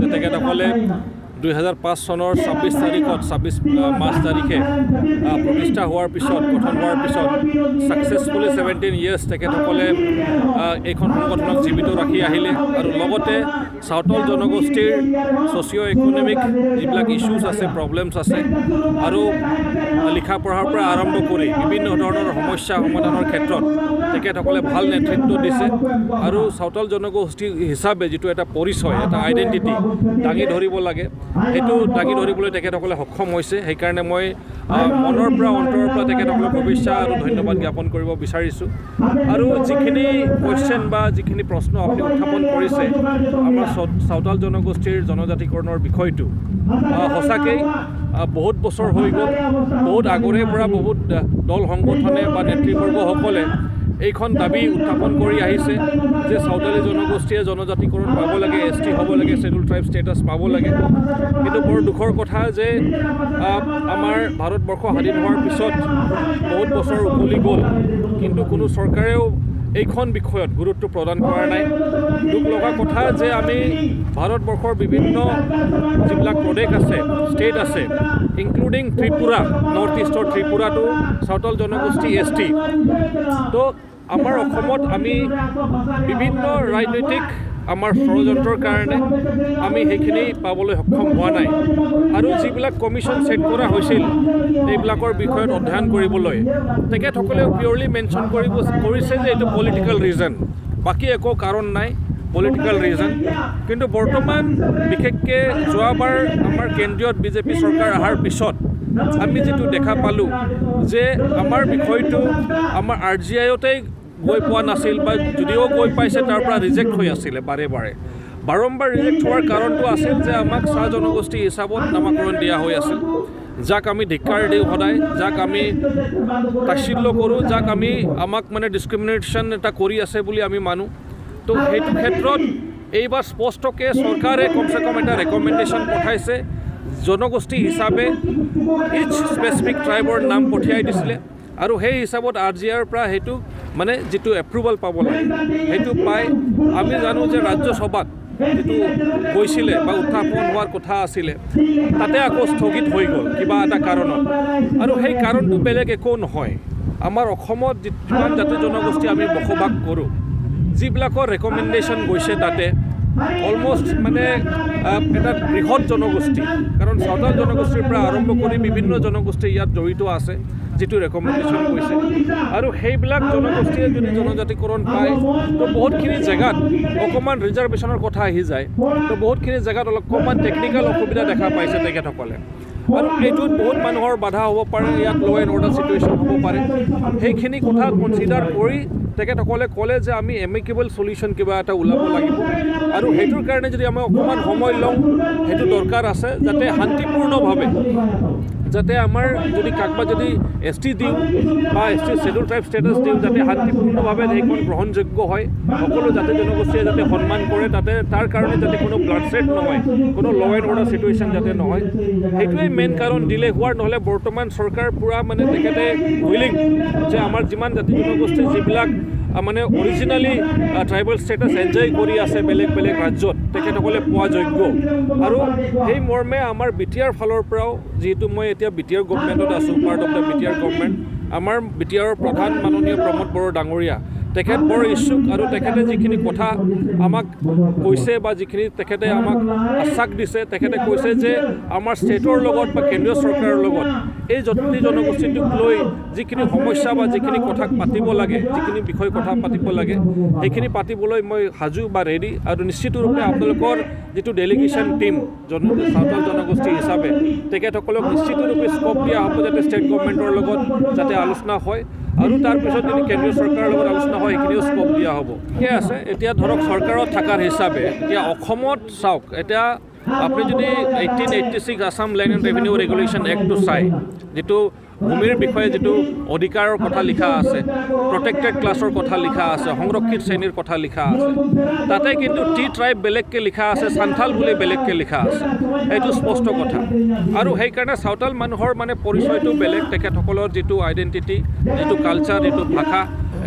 যে তেখেতসকলে 2005 চনৰ 26 তাৰিখত 26 মাৰ্চ তাৰিখে প্ৰতিষ্ঠা হোৱাৰ পিছত গঠন হোৱাৰ পিছত ছাকচেছফুলি 17 ইয়াৰ্ছ তেখেতসকলে এইখন সংগঠনক জীৱিত ৰাখি আহিলে আৰু লগতে চাওতাল জনগোষ্ঠীৰ ছ'চিঅ' ইকনমিক যিবিলাক ইছ্যুজ আছে প্ৰব্লেমছ আছে আৰু লিখা পঢ়াৰ পৰা আৰম্ভ কৰি বিভিন্ন ধৰণৰ সমস্যা সমাধানৰ ক্ষেত্ৰত তেখেতসকলে ভাল নেতৃত্ব দিছে আৰু চাওতাল জনগোষ্ঠী হিচাপে যিটো এটা পৰিচয় এটা আইডেণ্টিটি দাঙি ধৰিব লাগে সেইটো দাঙি ধৰিবলৈ তেখেতসকলে সক্ষম হৈছে সেইকাৰণে মই মনৰ পৰা অন্তৰৰ পৰা তেখেতসকলক শুভেচ্ছা আৰু ধন্যবাদ জ্ঞাপন কৰিব বিচাৰিছোঁ আৰু যিখিনি কুৱেশ্যন বা যিখিনি প্ৰশ্ন আপুনি উত্থাপন কৰিছে আমাৰ চাওতাল জনগোষ্ঠীৰ জনজাতিকৰণৰ বিষয়টো সঁচাকৈ বহুত বছৰ হৈ গ'ল বহুত আগৰে পৰা বহুত দল সংগঠনে বা নেতৃবৰ্গসকলে এইখন দাবী উত্থাপন কৰি আহিছে যে চাওতালী জনগোষ্ঠীয়ে জনজাতিকৰণ পাব লাগে ST হ'ব লাগে শ্বেডুল ট্ৰাইব ষ্টেটাছ পাব লাগে কিন্তু বৰ দুখৰ কথা যে আমাৰ ভাৰতবৰ্ষ স্বাধীন হোৱাৰ পিছত বহুত বছৰ উকলি গ'ল কিন্তু কোনো চৰকাৰেও এইখন বিষয়ত গুৰুত্ব প্ৰদান কৰা নাই দুখ লগা কথা যে আমি ভাৰতবৰ্ষৰ বিভিন্ন যিবিলাক প্ৰদেশ আছে ষ্টেট আছে ইনক্লুডিং ত্ৰিপুৰা নৰ্থ ইষ্টৰ ত্ৰিপুৰাটো চাওতাল জনগোষ্ঠী ST তো আমাৰ অসমত আমি বিভিন্ন ৰাজনৈতিক আমাৰ ষড়যন্ত্ৰৰ কাৰণে আমি সেইখিনি পাবলৈ সক্ষম হোৱা নাই আৰু যিবিলাক কমিশ্যন ছেট কৰা হৈছিল এইবিলাকৰ বিষয়ত অধ্যয়ন কৰিবলৈ তেখেতসকলেও পিয়ৰলি মেনশ্যন কৰিছে যে এইটো পলিটিকেল ৰিজন বাকী একো কাৰণ নাই পলিটিকেল ৰিজন কিন্তু বৰ্তমান বিশেষকৈ যোৱাবাৰ আমাৰ কেন্দ্ৰীয়ত BJP চৰকাৰ অহাৰ পিছত আমি যিটো দেখা পালোঁ যে আমাৰ বিষয়টো আমাৰ RGIতেই গৈ পোৱা নাছিল বা যদিও গৈ পাইছে তাৰ পৰা ৰিজেক্ট হৈ আছিলে বাৰম্বাৰ ৰিজেক্ট হোৱাৰ কাৰণটো আছিল যে আমাক চাহ জনগোষ্ঠী হিচাপত নামাকৰণ দিয়া হৈ আছিল যাক আমি ধিক্কাৰ দিওঁ সদায় যাক আমি তাচ্ছিল্য কৰোঁ যাক আমাক মানে ডিছক্ৰিমিনেশ্যন এটা কৰি আছে বুলি আমি মানো তো সেইটো ক্ষেত্ৰত এইবাৰ স্পষ্টকৈ চৰকাৰে কমচে কম এটা ৰেকমেণ্ডেশ্যন পঠাইছে জনগোষ্ঠী হিচাপে ইচ স্পেচিফিক ট্ৰাইবৰ নাম পঠিয়াই দিছিলে আৰু সেই হিচাপত RGIৰ পৰা সেইটো মানে যিটো এপ্ৰুভেল পাব লাগে সেইটো পাই আমি জানো যে ৰাজ্যসভাত যিটো গৈছিলে বা উত্থাপন হোৱাৰ কথা আছিলে তাতে আকৌ স্থগিত হৈ গ'ল কিবা এটা কাৰণত আৰু সেই কাৰণটো বেলেগ একো নহয় আমাৰ অসমত যিমান জাতি জনগোষ্ঠী আমি বসবাস কৰোঁ যিবিলাকৰ ৰেকমেণ্ডেশ্যন গৈছে তাতে অলমষ্ট মানে এটা বৃহৎ জনগোষ্ঠী কাৰণ চাওতাল জনগোষ্ঠীৰ পৰা আৰম্ভ কৰি বিভিন্ন জনগোষ্ঠী ইয়াত জড়িত আছে যিটো ৰেকমেণ্ডেশ্যন গৈছে আৰু সেইবিলাক জনগোষ্ঠীয়ে যদি জনজাতিকৰণ পায় তো বহুতখিনি জেগাত অকণমান ৰিজাৰ্ভেশ্যনৰ কথা আহি যায় তো বহুতখিনি জেগাত অকণমান টেকনিকেল অসুবিধা দেখা পাইছে তেখেতসকলে আৰু এইটোত বহুত মানুহৰ বাধা হ'ব পাৰে ইয়াত ল' এণ্ড অৰ্ডাৰ চিটুৱেশ্যন হ'ব পাৰে সেইখিনি কথা কনচিডাৰ কৰি তেখেতসকলে ক'লে যে আমি এমিকেবল চলিউশ্যন কিবা এটা ওলাব লাগিব আৰু সেইটোৰ কাৰণে যদি আমি অকণমান সময় লওঁ সেইটো দৰকাৰ আছে যাতে শান্তিপূৰ্ণভাৱে যাতে আমাৰ যদি কাকবা যদি ST দিওঁ বা ST শ্বেডুল ট্ৰাইব ষ্টেটাছ দিওঁ যাতে শান্তিপূৰ্ণভাৱে সেইখন গ্ৰহণযোগ্য হয় সকলো জাতি জনগোষ্ঠীয়ে যাতে সন্মান কৰে তাতে তাৰ কাৰণে যাতে কোনো ব্লাডছেড নহয় কোনো ল' এণ্ড অৰ্ডাৰ চিটুৱেশ্যন যাতে নহয় সেইটোৱেই মেইন কাৰণ ডিলে হোৱাৰ নহ'লে বৰ্তমান চৰকাৰ পূৰা মানে তেখেতে উইলিং যে আমাৰ যিমান জাতি জনগোষ্ঠী যিবিলাক মানে অৰিজিনেলি ট্ৰাইবেল ষ্টেটাছ এনজয় কৰি আছে বেলেগ বেলেগ ৰাজ্যত তেখেতসকলে পোৱা যোগ্য আৰু সেই মৰ্মে আমাৰ BTR ফালৰ পৰাও যিহেতু মই এতিয়া BTR গভৰ্ণমেণ্টত আছোঁ part of the BTR government আমাৰ BTRৰ প্ৰধান মাননীয় প্ৰমোদ বড়ো ডাঙৰীয়া তেখেত বৰ ইচ্ছুক আৰু তেখেতে যিখিনি কথা আমাক কৈছে বা যিখিনি তেখেতে আমাক আশ্বাস দিছে তেখেতে কৈছে যে আমাৰ ষ্টেটৰ লগত বা কেন্দ্ৰীয় চৰকাৰৰ লগত এই জাতি জনগোষ্ঠীটোক লৈ যিখিনি সমস্যা বা যিখিনি কথা পাতিব লাগে যিখিনি বিষয় কথা পাতিব লাগে সেইখিনি পাতিবলৈ মই সাজু বা ৰেডি আৰু নিশ্চিত ৰূপে আপোনালোকৰ যিটো ডেলিগেশ্যন টীম চাওতাল জনগোষ্ঠী হিচাপে তেখেতসকলক নিশ্চিত ৰূপে স্ক'প দিয়া হ'ব যাতে ষ্টেট গভৰ্ণমেণ্টৰ লগত যাতে আলোচনা হয় আৰু তাৰপিছত যদি কেন্দ্ৰীয় চৰকাৰৰ লগত আলোচনা হয় সেইখিনিও স্ক'প দিয়া হ'ব ঠিকে আছে এতিয়া ধৰক চৰকাৰত থকাৰ হিচাপে এতিয়া অসমত চাওক এতিয়া আপুনি যদি 1886 Assam land and revenue regulation এক্টটো চাই যিটো ভূমিৰ বিষয়ে যিটো অধিকাৰৰ কথা লিখা আছে প্ৰটেক্টেড ক্লাছৰ কথা লিখা আছে সংৰক্ষিত শ্ৰেণীৰ কথা লিখা আছে তাতে কিন্তু ট্ৰাইব বেলেগকৈ লিখা আছে সান্থাল বুলি বেলেগকৈ লিখা আছে এইটো স্পষ্ট কথা আৰু সেইকাৰণে চাওতাল মানুহৰ মানে পৰিচয়টো বেলেগ তেখেতসকলৰ যিটো আইডেণ্টিটি যিটো কালচাৰ যিটো ভাষা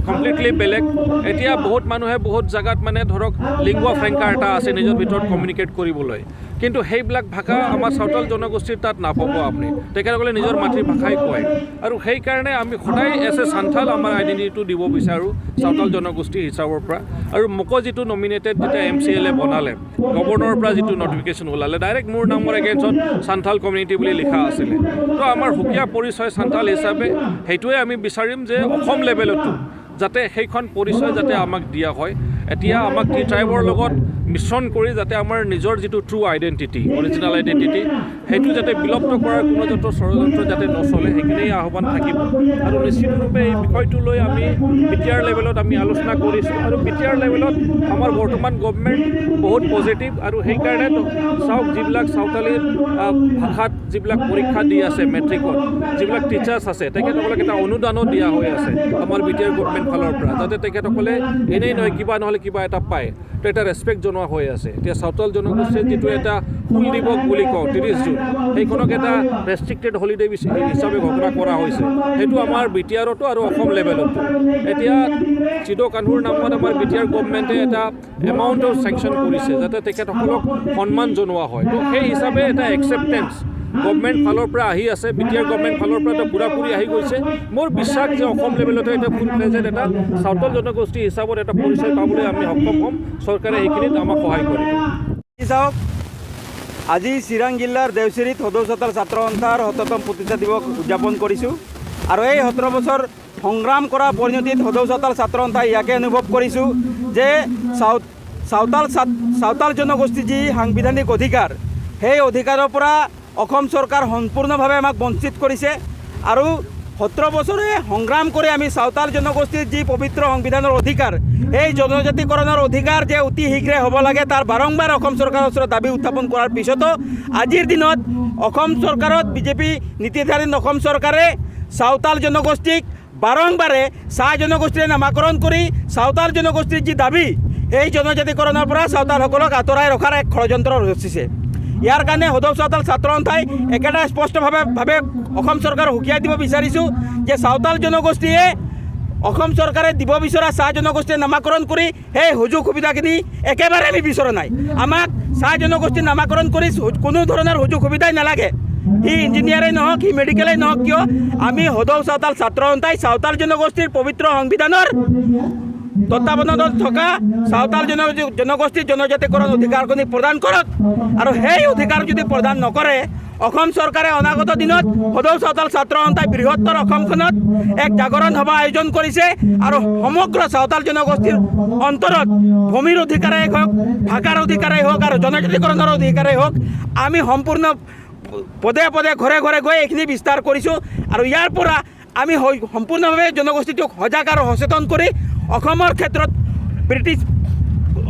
কমপ্লিটলি বেলেগ এতিয়া বহুত মানুহে বহুত জাগাত মানে ধৰক লিংগুৱা ফ্ৰেংকা এটা আছে নিজৰ ভিতৰত কমিউনিকেট কৰিবলৈ কিন্তু সেইবিলাক ভাষা আমাৰ সাঁওতাল জনগোষ্ঠীৰ তাত নাপাব আপুনি তেখেতসকলে নিজৰ মাতৃভাষাই কয় আৰু সেইকাৰণে আমি সদায় এজ এ সান্থাল আমাৰ আইডেণ্টিটিটো দিব বিচাৰোঁ সাঁওতাল জনগোষ্ঠী হিচাপৰ পৰা আৰু মোক যিটো নমিনেটেড যেতিয়া MCLA বনালে গভৰ্ণৰৰ পৰা যিটো নটিফিকেশ্যন ওলালে ডাইৰেক্ট মোৰ নামৰ এগেইনষ্টত সান্থাল কমিউনিটি বুলি লিখা আছিলে তো আমাৰ সুকীয়া পৰিচয় সান্থাল হিচাপে সেইটোৱে আমি বিচাৰিম যে অসম লেভেলতো যাতে সেইখন পৰিচয় যাতে আমাক দিয়া হয় এতিয়া আমাক টি ট্ৰাইবৰ লগত মিশ্ৰণ কৰি যাতে আমাৰ নিজৰ যিটো ট্ৰু আইডেণ্টিটি অৰিজিনেল আইডেণ্টিটি সেইটো যাতে বিলুপ্ত কৰাৰ কোনো যত ষড়যন্ত্ৰ যাতে নচলে সেইখিনিয়ে আহ্বান থাকিব আৰু নিশ্চিতৰূপে এই বিষয়টো লৈ আমি বিটিআৰ লেভেলত আমি আলোচনা কৰিছোঁ আৰু বিটিআৰ লেভেলত আমাৰ বৰ্তমান গভৰ্ণমেণ্ট বহুত পজিটিভ আৰু সেইকাৰণে চাওক যিবিলাক সাঁওতালীৰ ভাষাত যিবিলাক পৰীক্ষা দি আছে মেট্ৰিকত যিবিলাক টিচাৰ্ছ আছে তেখেতসকলক এটা অনুদানো দিয়া হৈ আছে আমাৰ বিটিআৰ গভৰ্ণমেণ্ট ফালৰ পৰা যাতে তেখেতসকলে এনেই নহয় কিবা নহ'লে কিবা এটা পায় তো এটা ৰেচপেক্ট জনোৱা হৈ আছে এতিয়া সাঁওতাল জনগোষ্ঠীৰ যিটো এটা হুল দিৱস বুলি কওঁ 30 জুন সেইখনক এটা ৰেষ্ট্ৰিক্টেড হলিডে হিচাপে ঘোষণা কৰা হৈছে সেইটো আমাৰ বিটিআৰতো আৰু অসম লেভেলতো এতিয়া চিদ কানহুৰ নামত আমাৰ বিটিআৰ গভৰ্ণমেণ্টে এটা এমাউণ্টৰ চেংচন কৰিছে যাতে তেখেতসকলক সন্মান জনোৱা হয় তো সেই হিচাপে এটা একচেপ্টেঞ্চ গভৰ্ণমেণ্ট ফালৰ পৰা আহি আছে বিটিআৰ গভৰ্ণমেণ্ট ফালৰ পৰা এটা পুৰাপুৰি আহি গৈছে মোৰ বিশ্বাস যে অসম লেভেলতে এটা ফুল ফ্লেজেড এটা সাঁওতাল জনগোষ্ঠী হিচাপত এটা পৰিচয় পাবলৈ আমি সক্ষম হ'ম চৰকাৰে এইখিনিত আমাক সহায় কৰিব চাওক আজি চিৰাং জিলাৰ দেওচিৰিত সদৌ সাঁওতাল ছাত্ৰ সন্থাৰ ৭তম প্ৰতিষ্ঠা দিৱস উদযাপন কৰিছোঁ আৰু এই ১৭ বছৰ সংগ্ৰাম কৰা পৰিণতিত সদৌ সাঁওতাল ছাত্ৰ সন্থাই ইয়াকে অনুভৱ কৰিছোঁ যে সাঁওতাল জনগোষ্ঠীৰ যি সাংবিধানিক অধিকাৰ সেই অধিকাৰৰ পৰা অসম চৰকাৰ সম্পূৰ্ণভাৱে আমাক বঞ্চিত কৰিছে আৰু ১৭ বছৰে সংগ্ৰাম কৰি আমি সাঁওতাল জনগোষ্ঠীৰ যি পবিত্ৰ সংবিধানৰ অধিকাৰ এই জনজাতিকৰণৰ অধিকাৰ যে অতি শীঘ্ৰে হ'ব লাগে তাৰ বাৰম্বাৰ অসম চৰকাৰৰ ওচৰত দাবী উত্থাপন কৰাৰ পিছতো আজিৰ দিনত অসম চৰকাৰত বিজেপি নীতিধাৰীন অসম চৰকাৰে সাঁওতাল জনগোষ্ঠীক বাৰম্বাৰে চাহ জনগোষ্ঠীৰে নামাকৰণ কৰি সাঁওতাল জনগোষ্ঠীৰ যি দাবী এই জনজাতিকৰণৰ পৰা সাঁওতালসকলক আঁতৰাই ৰখাৰ এক ষড়যন্ত্ৰ ৰচিছে ইয়াৰ কাৰণে সদৌ সাঁওতাল ছাত্ৰ সন্থাই একেটা স্পষ্টভাৱে অসম চৰকাৰক সকীয়াই দিব বিচাৰিছোঁ যে সাঁওতাল জনগোষ্ঠীয়ে অসম চৰকাৰে দিব বিচৰা চাহ জনগোষ্ঠীয়ে নামাকৰণ কৰি সেই সুযোগ সুবিধাখিনি একেবাৰে আমি বিচৰা নাই আমাক চাহ জনগোষ্ঠী নামাকৰণ কৰি কোনো ধৰণৰ সুযোগ সুবিধাই নালাগে সি ইঞ্জিনিয়াৰেই নহওক সি মেডিকেলেই নহওক কিয় আমি সদৌ সাঁওতাল ছাত্ৰ সন্থাই সাঁওতাল জনগোষ্ঠীৰ পবিত্ৰ সংবিধানৰ তত্ত্বাৱধানত থকা সাঁওতাল জনগোষ্ঠীৰ জনজাতিকৰণ অধিকাৰখিনি প্ৰদান কৰক আৰু সেই অধিকাৰ যদি প্ৰদান নকৰে অসম চৰকাৰে অনাগত দিনত সদৌ সাঁওতাল ছাত্ৰ সন্থাই বৃহত্তৰ অসমখনত এক জাগৰণ সভা আয়োজন কৰিছে আৰু সমগ্ৰ সাঁওতাল জনগোষ্ঠীৰ অন্তৰত ভূমিৰ অধিকাৰেই হওক ভাষাৰ অধিকাৰেই হওক আৰু জনজাতিকৰণৰ অধিকাৰেই হওক আমি সম্পূৰ্ণ পদে পদে ঘৰে ঘৰে গৈ এইখিনি বিস্তাৰ কৰিছোঁ আৰু ইয়াৰ পৰা আমি সম্পূৰ্ণভাৱে জনগোষ্ঠীটোক সজাগ আৰু সচেতন কৰি অসমৰ ক্ষেত্ৰত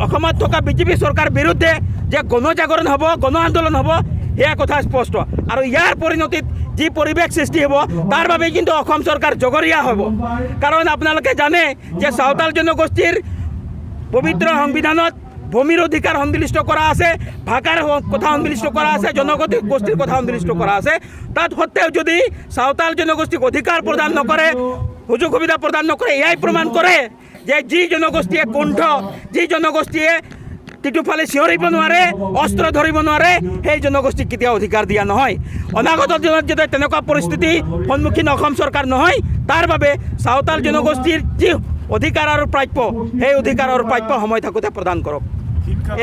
অসমত থকা বিজেপি চৰকাৰ বিৰুদ্ধে যে গণজাগৰণ হ'ব গণ আন্দোলন হ'ব সেয়া কথা স্পষ্ট আৰু ইয়াৰ পৰিণতিত যি পৰিৱেশ সৃষ্টি হ'ব তাৰ বাবে কিন্তু অসম চৰকাৰ জগৰীয়া হ'ব কাৰণ আপোনালোকে জানে যে সাঁওতাল জনগোষ্ঠীৰ পবিত্ৰ সংবিধানত ভূমিৰ অধিকাৰ সন্নিৱিষ্ট কৰা আছে ভাষাৰ কথা সন্নিৱিষ্ট কৰা আছে জনগোষ্ঠীৰ কথা সন্নিৱিষ্ট কৰা আছে তাত সত্ত্বেও যদি সাঁওতাল জনগোষ্ঠীক অধিকাৰ প্ৰদান নকৰে সুযোগ সুবিধা প্ৰদান নকৰে এয়াই প্ৰমাণ কৰে যে যি জনগোষ্ঠীয়ে কুণ্ঠ যি জনগোষ্ঠীয়ে টিটুফালে চিঞৰিব নোৱাৰে অস্ত্ৰ ধৰিব নোৱাৰে সেই জনগোষ্ঠীক কেতিয়াও অধিকাৰ দিয়া নহয় অনাগত দিনত যদি তেনেকুৱা পৰিস্থিতি সন্মুখীন অসম চৰকাৰ নহয় তাৰ বাবে সাঁওতাল জনগোষ্ঠীৰ যি অধিকাৰ আৰু প্ৰাপ্য সেই অধিকাৰ আৰু প্ৰাপ্য সময় থাকোঁতে প্ৰদান কৰক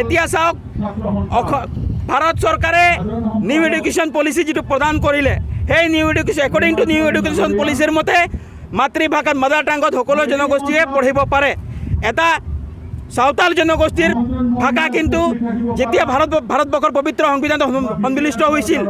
এতিয়া চাওক ভাৰত চৰকাৰে নিউ এডুকেশ্যন পলিচি যিটো প্ৰদান কৰিলে সেই new education according to new education পলিচিৰ মতে মাতৃভাষাত মাদাৰ টাংত সকলো জনগোষ্ঠীয়ে পঢ়িব পাৰে এটা সাঁওতাল জনগোষ্ঠীৰ ভাষা কিন্তু যেতিয়া ভাৰতবৰ্ষৰ পবিত্ৰ সংবিধানত সন্নিৱিষ্ট হৈছিল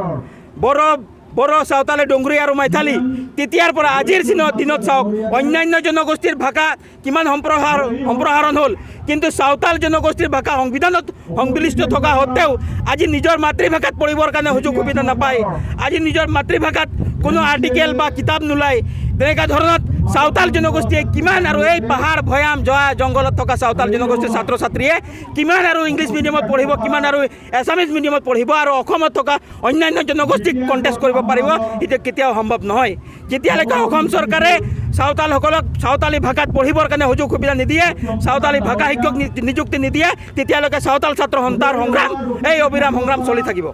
বড়ো সাঁওতালে ডোংৰী আৰু মাইথালী তেতিয়াৰ পৰা আজিৰ দিনত চাওক অন্যান্য জনগোষ্ঠীৰ ভাষা কিমান সম্প্ৰসাৰণ হ'ল কিন্তু সাঁওতাল জনগোষ্ঠীৰ ভাষা সংবিধানত সংশ্লিষ্ট থকা সত্ত্বেও আজি নিজৰ মাতৃভাষাত পঢ়িবৰ কাৰণে সুযোগ সুবিধা নাপায় আজি নিজৰ মাতৃভাষাত কোনো আৰ্টিকেল বা কিতাপ নোলায় তেনেকুৱা ধৰণত সাঁওতাল জনগোষ্ঠীয়ে কিমান আৰু এই পাহাৰ ভৈয়াম জংঘলত থকা সাঁওতাল জনগোষ্ঠীৰ ছাত্ৰ ছাত্ৰীয়ে কিমান আৰু ইংলিছ মিডিয়ামত পঢ়িব কিমান আৰু এছামিজ মিডিয়ামত পঢ়িব আৰু অসমত থকা অন্যান্য জনগোষ্ঠীক কণ্টেষ্ট কৰিব পাৰিব সেইটো কেতিয়াও সম্ভৱ নহয় যেতিয়ালৈকে অসম চৰকাৰে চাওতালসকলক চাওতালী ভাষাত পঢ়িবৰ কাৰণে সুযোগ সুবিধা নিদিয়ে, চাওতালী ভাষা শিক্ষক নিযুক্তি নিদিয়ে, তেতিয়ালৈকে চাওতাল ছাত্ৰ সন্থাৰ সংগ্ৰাম এই অবিৰাম সংগ্ৰাম চলি থাকিব।